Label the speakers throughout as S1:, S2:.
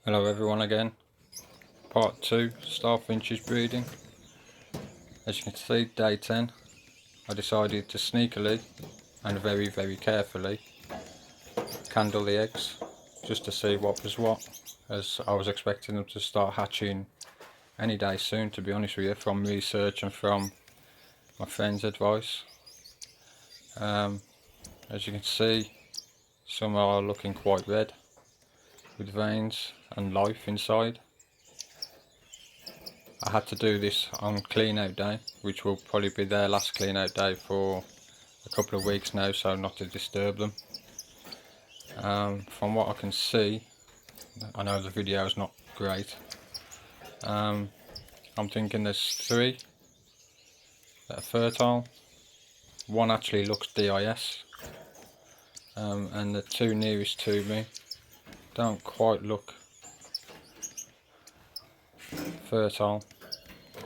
S1: Hello everyone again, part 2, Star Finch's breeding. As you can see, day 10, I decided to sneakily and very carefully candle the eggs, just to see what was what, as I was expecting them to start hatching any day soon, to be honest with you, from research and from my friend's advice. As you can see, some are looking quite red, with veins and life inside. I had to do this on clean out day, which will probably be their last clean out day for a couple of weeks now, so not to disturb them. From what I can see, I know the video is not great. I'm thinking there's 3 that are fertile. 1 actually looks DIS, and the 2 nearest to me don't quite look fertile.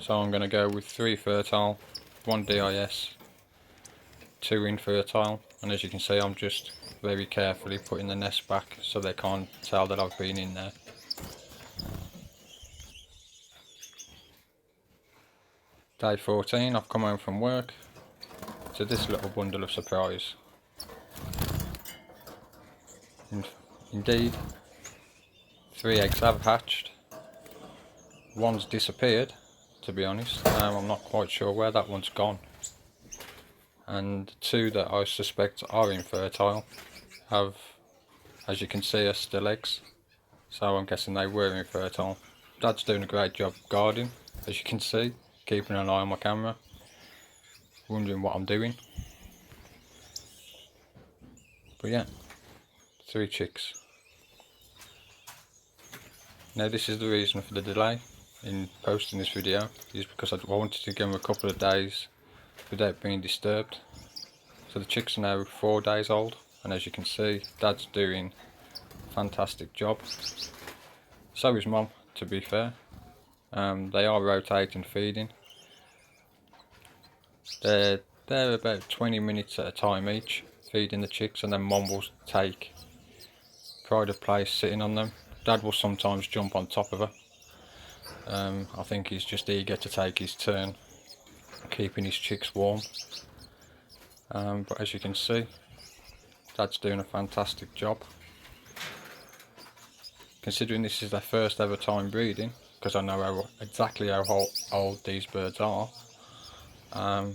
S1: So I'm going to go with 3 fertile, 1 DIS, 2 infertile, and as you can see I'm just very carefully putting the nest back so they can't tell that I've been in there. Day 14, I've come home from work to this little bundle of surprise. Indeed, 3 eggs have hatched. 1's disappeared, to be honest. I'm not quite sure where that one's gone. And 2 that I suspect are infertile have, as you can see, are still eggs. So I'm guessing they were infertile. Dad's doing a great job guarding, as you can see, keeping an eye on my camera, wondering what I'm doing. But yeah, 3 chicks. Now this is the reason for the delay in posting this video, is because I wanted to give them a couple of days without being disturbed. So the chicks are now 4 days old, and as you can see, Dad's doing a fantastic job. So is Mum, to be fair. They are rotating feeding. They're about 20 minutes at a time each, feeding the chicks, and then Mum will take pride of place sitting on them. Dad will sometimes jump on top of her. I think he's just eager to take his turn, keeping his chicks warm. But as you can see, Dad's doing a fantastic job. Considering this is their first ever time breeding, because I know exactly how old these birds are, I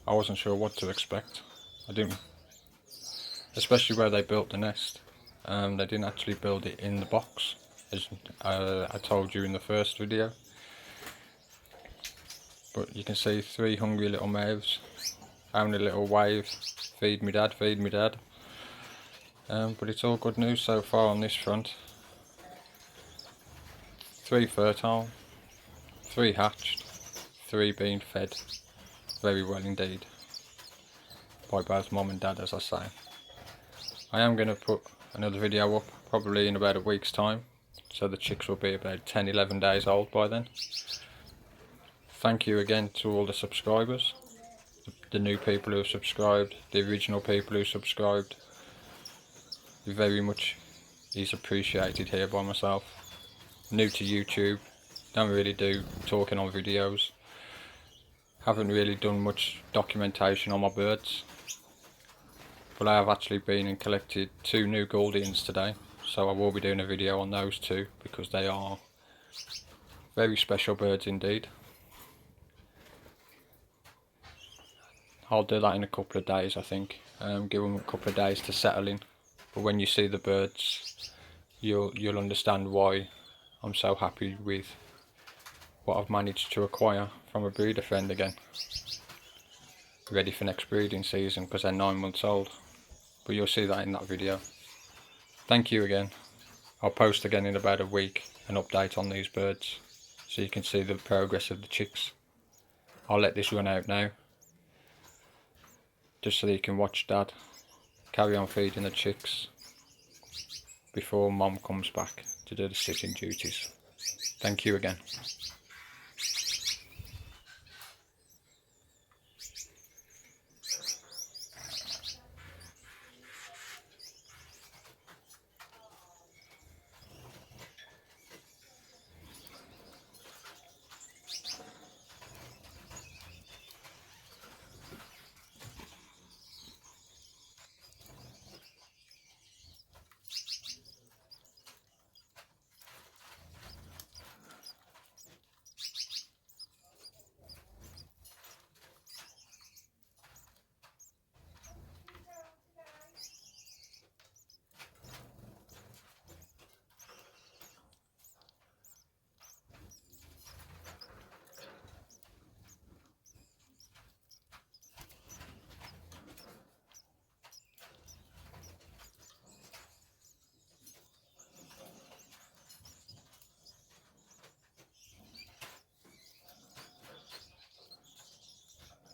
S1: wasn't sure what to expect. I didn't, especially where they built the nest. They didn't actually build it in the box, as I told you in the first video. But you can see 3 hungry little mouths having a little wave, feed me dad, feed me dad. But it's all good news so far on this front. 3 fertile, 3 hatched, 3 being fed very well indeed by both Mum and Dad, as I say. I am going to put another video up probably in about a week's time, so the chicks will be about 10-11 days old by then. Thank you again to all the subscribers, the new people who have subscribed, the original people who subscribed. Very much is appreciated here by myself. New to YouTube, don't really do talking on videos, haven't really done much documentation on my birds, but I have actually been and collected 2 new Gouldians today, so I will be doing a video on those 2 because they are very special birds indeed. I'll do that in a couple of days, I think. Give them a couple of days to settle in, but when you see the birds you'll understand why I'm so happy with what I've managed to acquire from a breeder friend again. Ready for next breeding season because they're 9 months old, but you'll see that in that video. Thank you again. I'll post again in about a week an update on these birds so you can see the progress of the chicks. I'll let this run out now, just so that you can watch Dad carry on feeding the chicks before Mum comes back to do the sitting duties. Thank you again.